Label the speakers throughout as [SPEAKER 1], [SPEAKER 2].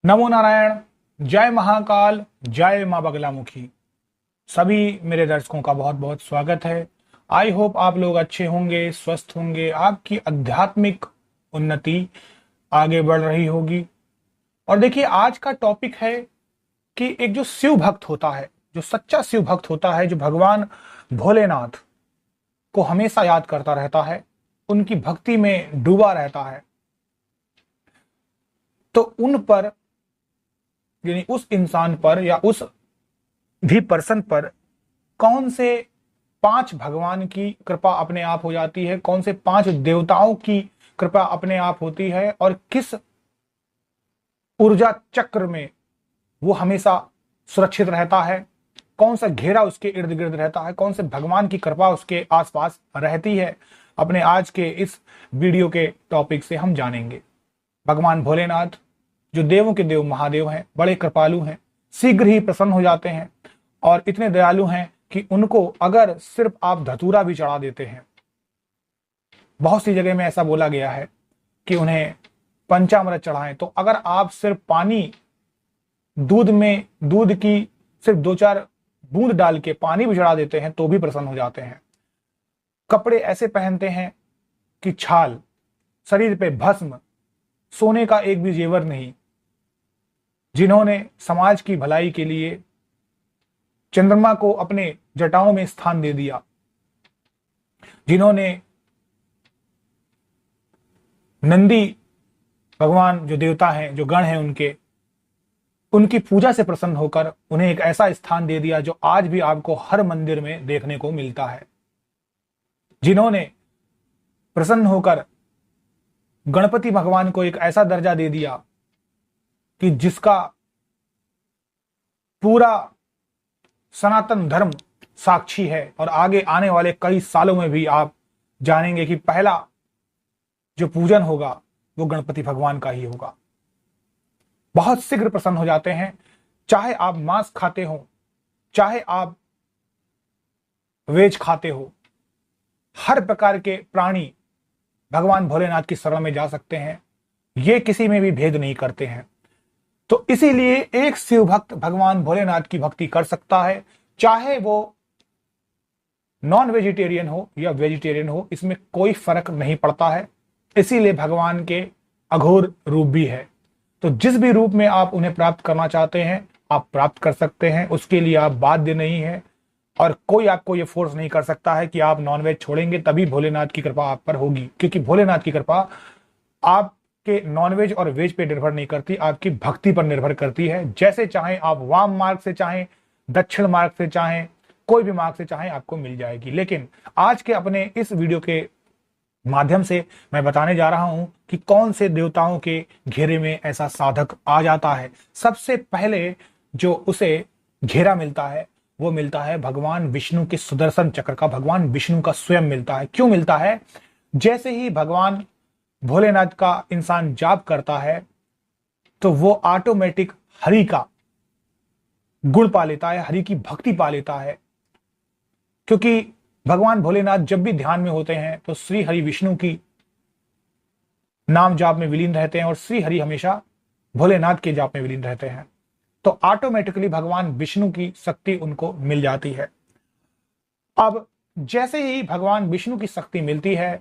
[SPEAKER 1] नमो नारायण। जय महाकाल, जय माँ बगलामुखी। सभी मेरे दर्शकों का बहुत बहुत स्वागत है। आई होप आप लोग अच्छे होंगे, स्वस्थ होंगे, आपकी आध्यात्मिक उन्नति आगे बढ़ रही होगी। और देखिए, आज का टॉपिक है कि एक जो शिव भक्त होता है, जो सच्चा शिव भक्त होता है, जो भगवान भोलेनाथ को हमेशा याद करता रहता है, उनकी भक्ति में डूबा रहता है, तो उन पर, यानी उस इंसान पर या उस भी पर्सन पर कौन से 5 भगवान की कृपा अपने आप हो जाती है, कौन से 5 देवताओं की कृपा अपने आप होती है, और किस ऊर्जा चक्र में वो हमेशा सुरक्षित रहता है, कौन सा घेरा उसके इर्द गिर्द रहता है, कौन से भगवान की कृपा उसके आसपास रहती है, अपने आज के इस वीडियो के टॉपिक से हम जानेंगे। भगवान भोलेनाथ जो देवों के देव महादेव हैं, बड़े कृपालु हैं, शीघ्र ही प्रसन्न हो जाते हैं और इतने दयालु हैं कि उनको अगर सिर्फ आप धतूरा भी चढ़ा देते हैं, बहुत सी जगह में ऐसा बोला गया है कि उन्हें पंचामृत चढ़ाएं, तो अगर आप सिर्फ पानी, दूध की सिर्फ 2-4 बूंद डाल के पानी भी चढ़ा देते हैं तो भी प्रसन्न हो जाते हैं। कपड़े ऐसे पहनते हैं कि छाल, शरीर पे भस्म, सोने का एक भी जेवर नहीं। जिन्होंने समाज की भलाई के लिए चंद्रमा को अपने जटाओं में स्थान दे दिया, जिन्होंने नंदी भगवान जो देवता हैं, जो गण हैं, उनकी पूजा से प्रसन्न होकर उन्हें एक ऐसा स्थान दे दिया जो आज भी आपको हर मंदिर में देखने को मिलता है। जिन्होंने प्रसन्न होकर गणपति भगवान को एक ऐसा दर्जा दे दिया कि जिसका पूरा सनातन धर्म साक्षी है, और आगे आने वाले कई सालों में भी आप जानेंगे कि पहला जो पूजन होगा वो गणपति भगवान का ही होगा। बहुत शीघ्र प्रसन्न हो जाते हैं, चाहे आप मांस खाते हो, चाहे आप वेज खाते हो, हर प्रकार के प्राणी भगवान भोलेनाथ की शरण में जा सकते हैं। ये किसी में भी भेद नहीं करते हैं। तो इसीलिए एक शिव भक्त भगवान भोलेनाथ की भक्ति कर सकता है, चाहे वो नॉन वेजिटेरियन हो या वेजिटेरियन हो, इसमें कोई फर्क नहीं पड़ता है। इसीलिए भगवान के अघोर रूप भी है। तो जिस भी रूप में आप उन्हें प्राप्त करना चाहते हैं, आप प्राप्त कर सकते हैं। उसके लिए आप बाध्य नहीं है, और कोई आपको ये फोर्स नहीं कर सकता है कि आप नॉनवेज छोड़ेंगे तभी भोलेनाथ की कृपा आप पर होगी, क्योंकि भोलेनाथ की कृपा आपके नॉनवेज और वेज पे निर्भर नहीं करती, आपकी भक्ति पर निर्भर करती है। जैसे चाहें आप, वाम मार्ग से चाहें, दक्षिण मार्ग से चाहें, कोई भी मार्ग से चाहें, आपको मिल जाएगी। लेकिन आज के अपने इस वीडियो के माध्यम से मैं बताने जा रहा हूं कि कौन से देवताओं के घेरे में ऐसा साधक आ जाता है। सबसे पहले जो उसे घेरा मिलता है वो मिलता है भगवान विष्णु के सुदर्शन चक्र का। भगवान विष्णु का स्वयं मिलता है। क्यों मिलता है? जैसे ही भगवान भोलेनाथ का इंसान जाप करता है तो वो ऑटोमेटिक हरि का गुण पा लेता है, हरि की भक्ति पा लेता है। क्योंकि भगवान भोलेनाथ जब भी ध्यान में होते हैं तो श्री हरि विष्णु की नाम जाप में विलीन रहते हैं, और श्री हरि हमेशा भोलेनाथ के जाप में विलीन रहते हैं। तो ऑटोमेटिकली भगवान विष्णु की शक्ति उनको मिल जाती है। अब जैसे ही भगवान विष्णु की शक्ति मिलती है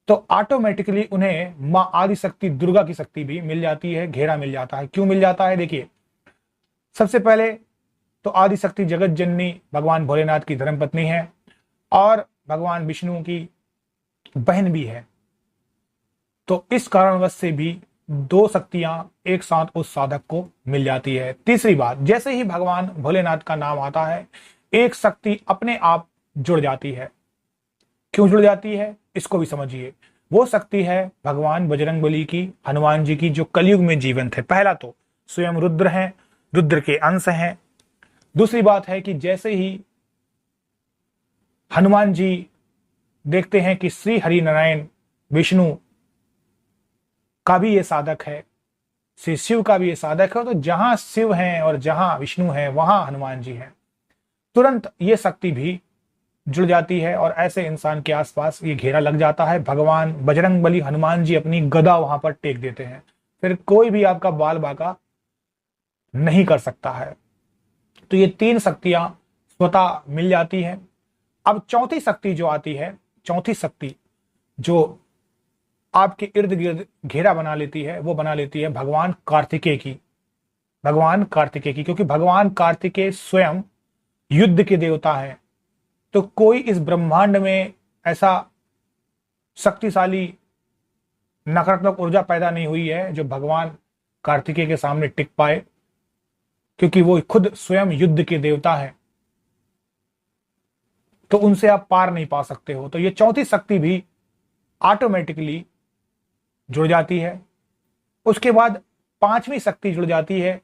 [SPEAKER 1] तो ऑटोमेटिकली उन्हें मां आदि शक्ति दुर्गा की शक्ति भी मिल जाती है, घेरा मिल जाता है। क्यों मिल जाता है? देखिए, सबसे पहले तो आदि शक्ति जगत जननी भगवान भोलेनाथ की धर्मपत्नी है और भगवान विष्णु की बहन भी है। तो इस कारणवश से भी 2 शक्तियां एक साथ उस साधक को मिल जाती है। तीसरी बात, जैसे ही भगवान भोलेनाथ का नाम आता है, एक शक्ति अपने आप जुड़ जाती है। क्यों जुड़ जाती है इसको भी समझिए। वो शक्ति है भगवान बजरंगबली की, हनुमान जी की, जो कलयुग में जीवंत है। पहला तो स्वयं रुद्र हैं, रुद्र के अंश हैं। दूसरी बात है कि जैसे ही हनुमान जी देखते हैं कि श्री हरि नारायण विष्णु का भी ये साधक है, श्री शिव का भी ये साधक है, तो जहां शिव हैं और जहां विष्णु हैं वहां हनुमान जी हैं। तुरंत ये शक्ति भी जुड़ जाती है और ऐसे इंसान के आसपास ये घेरा लग जाता है। भगवान बजरंगबली हनुमान जी अपनी गदा वहां पर टेक देते हैं। फिर कोई भी आपका बाल बाका नहीं कर सकता है। तो ये 3 शक्तियां स्वतः मिल जाती हैं। अब चौथी शक्ति जो आती है, चौथी शक्ति जो आपके इर्द गिर्द घेरा बना लेती है, वो बना लेती है भगवान कार्तिकेय की। भगवान कार्तिकेय की, क्योंकि भगवान कार्तिकेय स्वयं युद्ध के देवता हैं। तो कोई इस ब्रह्मांड में ऐसा शक्तिशाली नकारात्मक ऊर्जा पैदा नहीं हुई है जो भगवान कार्तिकेय के सामने टिक पाए, क्योंकि वो खुद स्वयं युद्ध के देवता हैं। तो उनसे आप पार नहीं पा सकते हो। तो ये चौथी शक्ति भी ऑटोमेटिकली जुड़ जाती है। उसके बाद 5वीं शक्ति जुड़ जाती है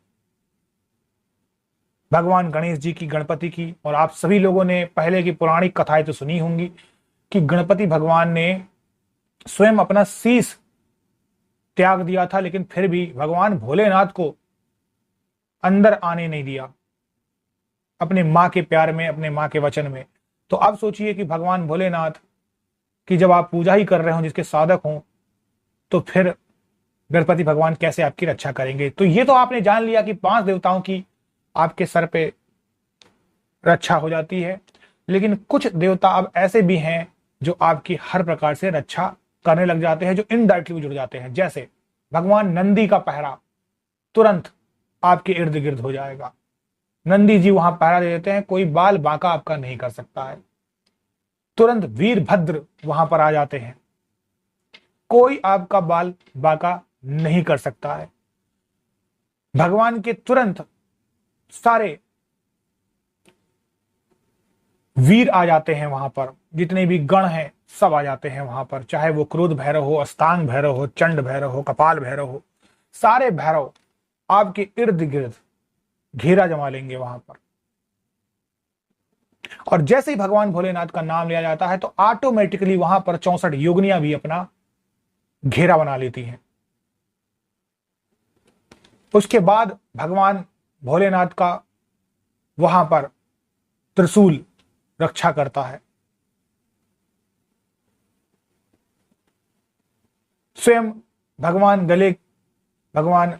[SPEAKER 1] भगवान गणेश जी की, गणपति की। और आप सभी लोगों ने पहले की पौराणिक कथाएं तो सुनी होंगी कि गणपति भगवान ने स्वयं अपना शीश त्याग दिया था, लेकिन फिर भी भगवान भोलेनाथ को अंदर आने नहीं दिया अपने मां के प्यार में, अपने मां के वचन में। तो अब सोचिए कि भगवान भोलेनाथ की जब आप पूजा ही कर रहे हो, जिसके साधक हो, तो फिर गणपति भगवान कैसे आपकी रक्षा करेंगे। तो ये तो आपने जान लिया कि 5 देवताओं की आपके सर पे रक्षा हो जाती है। लेकिन कुछ देवता अब ऐसे भी हैं जो आपकी हर प्रकार से रक्षा करने लग जाते हैं, जो इनडायरेक्टली जुड़ जाते हैं। जैसे भगवान नंदी का पहरा तुरंत आपके इर्द गिर्द हो जाएगा। नंदी जी वहां पहरा दे देते हैं, कोई बाल बांका आपका नहीं कर सकता है। तुरंत वीरभद्र वहां पर आ जाते हैं, कोई आपका बाल बांका नहीं कर सकता है। भगवान के तुरंत सारे वीर आ जाते हैं वहां पर, जितने भी गण हैं सब आ जाते हैं वहां पर, चाहे वो क्रोध भैरव हो, अस्तांग भैरव हो, चंड भैरव हो, कपाल भैरव हो। सारे भैरव आपके इर्द गिर्द घेरा जमा लेंगे वहां पर। और जैसे ही भगवान भोलेनाथ का नाम लिया जाता है तो ऑटोमेटिकली वहां पर 64 योगिनियां भी अपना घेरा बना लेती हैं। उसके बाद भगवान भोलेनाथ का वहां पर त्रिशूल रक्षा करता है। स्वयं भगवान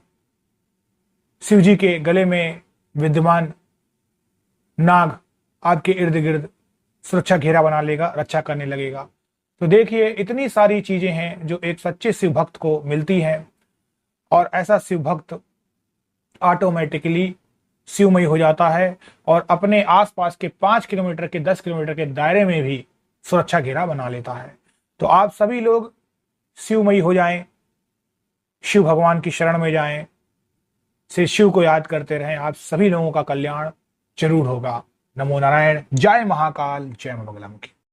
[SPEAKER 1] शिव जी के गले में विद्यमान नाग आपके इर्द गिर्द सुरक्षा घेरा बना लेगा, रक्षा करने लगेगा। तो देखिए, इतनी सारी चीजें हैं जो एक सच्चे शिव भक्त को मिलती हैं, और ऐसा शिव भक्त ऑटोमेटिकली शिवमय हो जाता है और अपने आसपास के 5 किलोमीटर के 10 किलोमीटर के दायरे में भी सुरक्षा घेरा बना लेता है। तो आप सभी लोग शिवमयी हो जाएं, शिव भगवान की शरण में जाएं, से शिव को याद करते रहें। आप सभी लोगों का कल्याण जरूर होगा। नमो नारायण। जय महाकाल, जय मां बगलामुखी।